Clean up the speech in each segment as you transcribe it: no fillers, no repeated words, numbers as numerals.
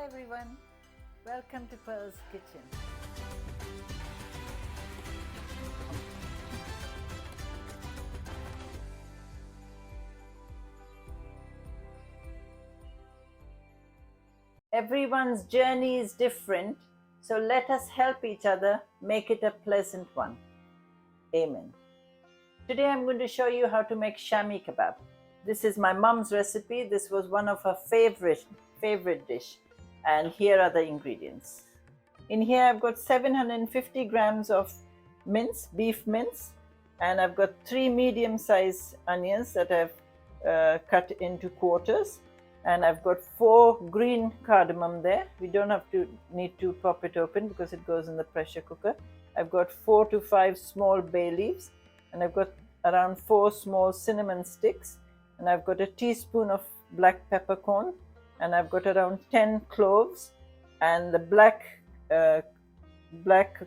everyone, welcome to Pearl's Kitchen. Everyone's journey is different, so let us help each other make it a pleasant one. Amen. Today I'm going to show you how to make Shami Kebab. This is my mom's recipe. This was one of her favorite dish. And here are the ingredients. In here I've got 750 grams of mince, beef mince, and I've got 3 medium-sized onions that I've cut into quarters, and I've got 4 green cardamom there. We don't need to pop it open because it goes in the pressure cooker. I've got 4 to 5 small bay leaves, and I've got around 4 small cinnamon sticks, and I've got a teaspoon of black peppercorn, and I've got around 10 cloves, and the black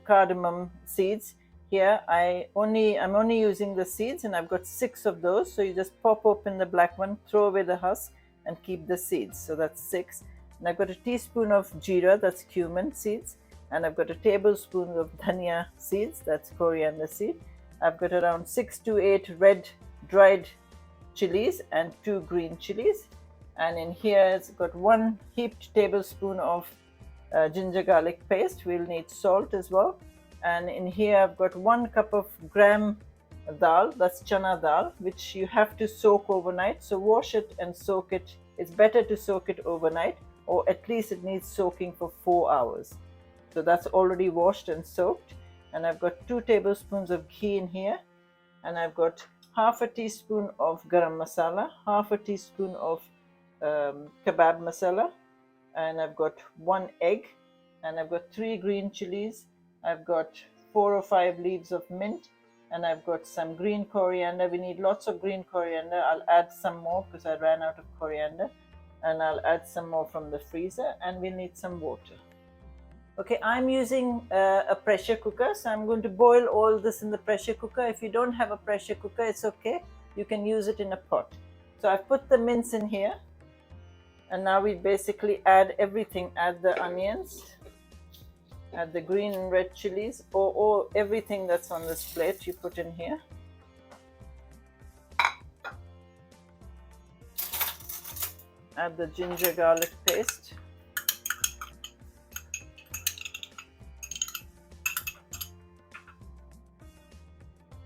cardamom seeds. Here I'm only using the seeds, and I've got 6 of those. So you just pop open the black one, throw away the husk, and keep the seeds. So that's 6. And I've got a teaspoon of jeera, that's cumin seeds, and I've got a tablespoon of dhania seeds, that's coriander seed. I've got around 6 to 8 red dried chilies and 2 green chilies. And in here it's got 1 heaped tablespoon of ginger garlic paste. We'll need salt as well. And in here I've got 1 cup of gram dal, that's chana dal, which you have to soak overnight. So wash it and soak it. It's better to soak it overnight, or at least it needs soaking for 4 hours. So that's already washed and soaked. And I've got 2 tablespoons of ghee in here, and I've got half a teaspoon of garam masala, half a teaspoon of kebab masala, and I've got 1 egg, and I've got 3 green chilies. I've got 4 or 5 leaves of mint, and I've got some green coriander. We need lots of green coriander. I'll add some more because I ran out of coriander, and I'll add some more from the freezer, and we need some water. Okay, I'm using a pressure cooker, so I'm going to boil all this in the pressure cooker. If you don't have a pressure cooker, it's okay. You can use it in a pot. So I've put the mince in here, and now we basically add everything. Add the onions, add the green and red chilies, or everything that's on this plate you put in here. Add the ginger garlic paste.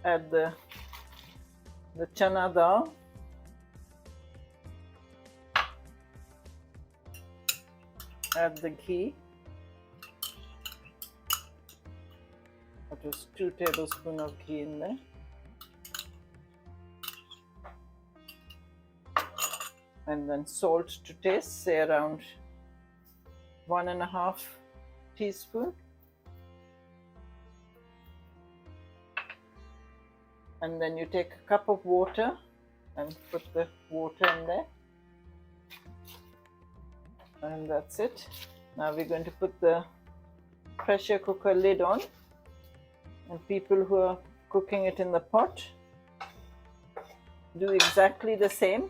Add the chana dal. Add the ghee. That was 2 tablespoons of ghee in there. And then salt to taste, say around 1.5 teaspoons. And then you take a cup of water and put the water in there. And that's it. Now we're going to put the pressure cooker lid on. And people who are cooking it in the pot, do exactly the same.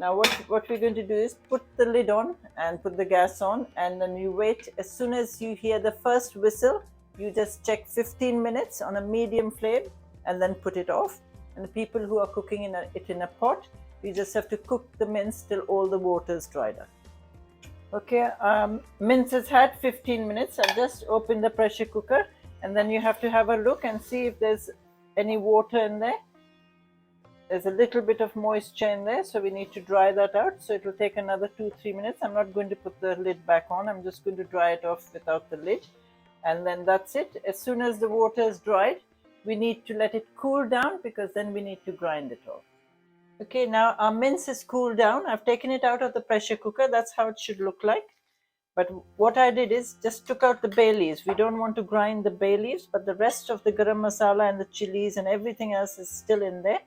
Now what we're going to do is put the lid on and put the gas on, and then you wait. As soon as you hear the first whistle, you just check 15 minutes on a medium flame, and then put it off. And the people who are cooking it in a pot, you just have to cook the mince till all the water is dried up. Okay, mince has had 15 minutes. I've just opened the pressure cooker, and then you have to have a look and see if there's any water in there. There's a little bit of moisture in there, so we need to dry that out. So it will take another 2-3 minutes. I'm not going to put the lid back on. I'm just going to dry it off without the lid. And then that's it. As soon as the water is dried, we need to let it cool down, because then we need to grind it off. Okay, now our mince is cooled down. I've taken it out of the pressure cooker. That's how it should look like. But what I did is just took out the bay leaves. We don't want to grind the bay leaves, but the rest of the garam masala and the chilies and everything else is still in there.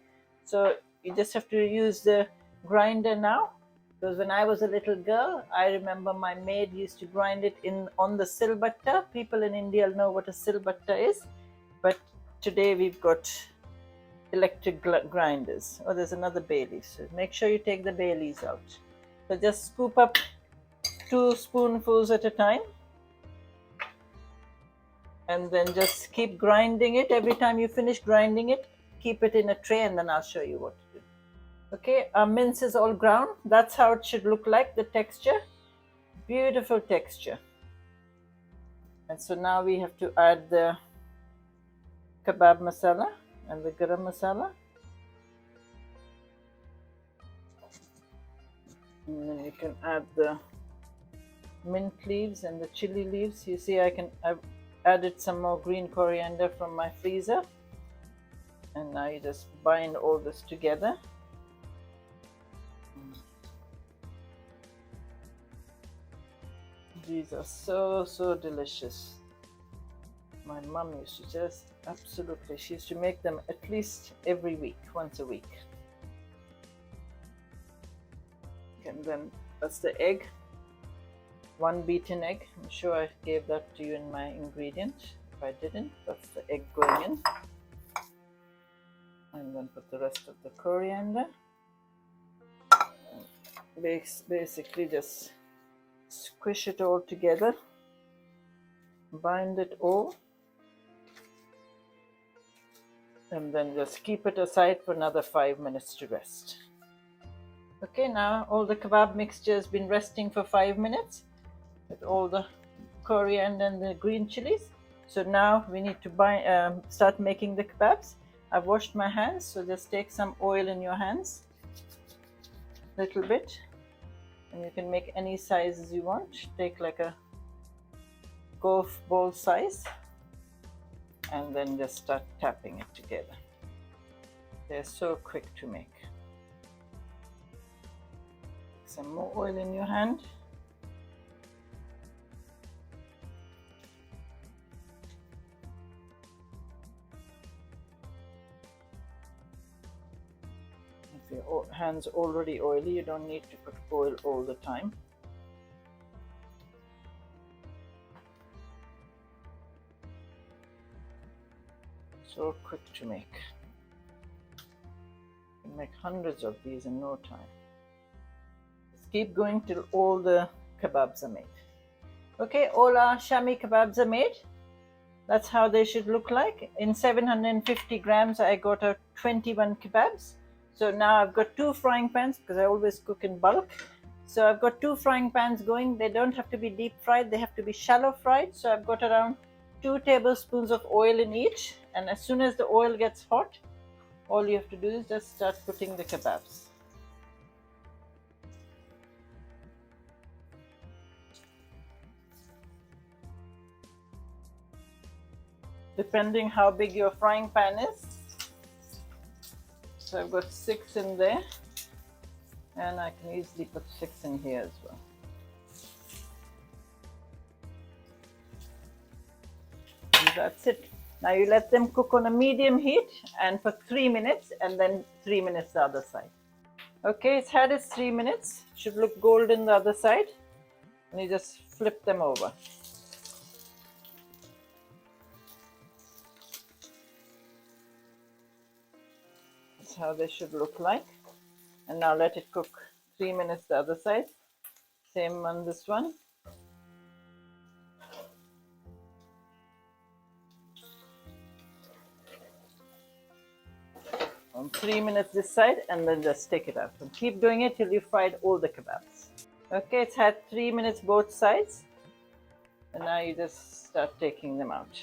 So you just have to use the grinder now. Because when I was a little girl, I remember my maid used to grind it on the silbatta. People in India know what a silbatta is. But today we've got electric grinders. Oh, there's another bay leaf. So make sure you take the bay leaves out. So just scoop up 2 spoonfuls at a time, and then just keep grinding it. Every time you finish grinding it, keep it in a tray, and then I'll show you what to do. Okay, our mince is all ground. That's how it should look like, the texture. Beautiful texture. And so now we have to add the kebab masala and the garam masala. And then you can add the mint leaves and the chili leaves. You see, I've added some more green coriander from my freezer. And now you just bind all this together. These are so delicious. My mom used to just absolutely, she used to make them at least every week, once a week. And then that's the egg, 1 beaten egg. I'm sure I gave that to you in my ingredient. If I didn't, that's the egg going in. And then put the rest of the coriander. Basically just squish it all together, bind it all, and then just keep it aside for another 5 minutes to rest. Okay, now all the kebab mixture has been resting for 5 minutes with all the coriander and the green chilies. So now we need to start making the kebabs. I've washed my hands, so just take some oil in your hands, little bit, and you can make any sizes you want. Take like a golf ball size, and then just start tapping it together. They're so quick to make. Some more oil in your hand. If your hand's already oily, you don't need to put oil all the time. So quick to make. You can make hundreds of these in no time. Keep going till all the kebabs are made. Okay, all our Shami kebabs are made. That's how they should look like. In 750 grams, I got out 21 kebabs. So now I've got 2 frying pans because I always cook in bulk. So I've got 2 frying pans going. They don't have to be deep fried, they have to be shallow fried. So I've got around 2 tablespoons of oil in each. And as soon as the oil gets hot, all you have to do is just start putting the kebabs. Depending how big your frying pan is. So I've got 6 in there, and I can easily put 6 in here as well. And that's it. Now you let them cook on a medium heat and for 3 minutes, and then 3 minutes the other side. Okay, it's had its 3 minutes. It should look golden the other side, and you just flip them over. How they should look like. And now let it cook 3 minutes the other side. Same on this one. On 3 minutes this side, and then just take it out. And keep doing it till you fried all the kebabs. Okay, it's had 3 minutes both sides. And now you just start taking them out.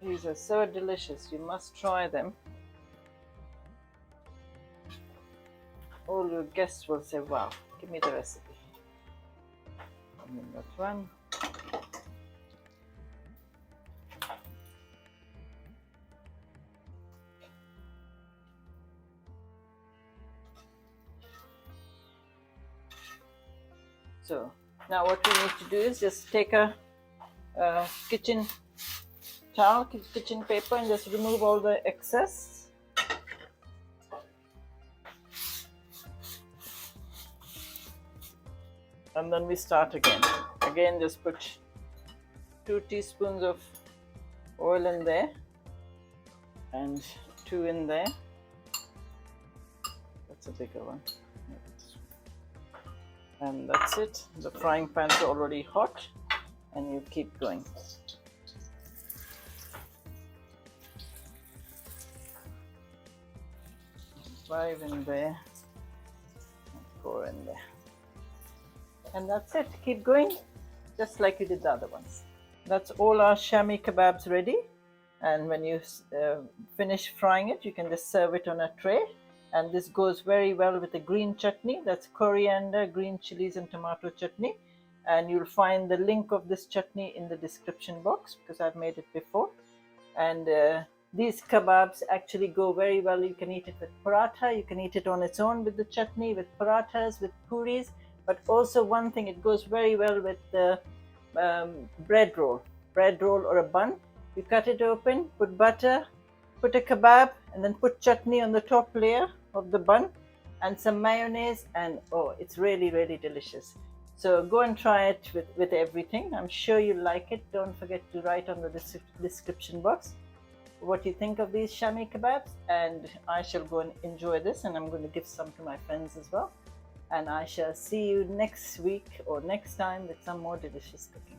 These are so delicious, you must try them. All your guests will say, wow, give me the recipe. And then that one. So now what we need to do is just take a kitchen towel, kitchen paper, and just remove all the excess. And then we start again. Again, just put 2 teaspoons of oil in there and 2 in there. That's a bigger one. And that's it. The frying pan's already hot, and you keep going. Five in there, and 4 in there. And that's it. Keep going, just like you did the other ones. That's all our Shami kebabs ready. And when you finish frying it, you can just serve it on a tray. And this goes very well with the green chutney. That's coriander, green chilies, and tomato chutney. And you'll find the link of this chutney in the description box because I've made it before. And these kebabs actually go very well. You can eat it with paratha. You can eat it on its own with the chutney, with parathas, with puris. But also one thing, it goes very well with the bread roll or a bun. You cut it open, put butter, put a kebab, and then put chutney on the top layer of the bun and some mayonnaise, and oh, it's really, really delicious. So go and try it with everything. I'm sure you'll like it. Don't forget to write on the description box what you think of these Shami kebabs, and I shall go and enjoy this, and I'm going to give some to my friends as well. And I shall see you next week or next time with some more delicious cooking.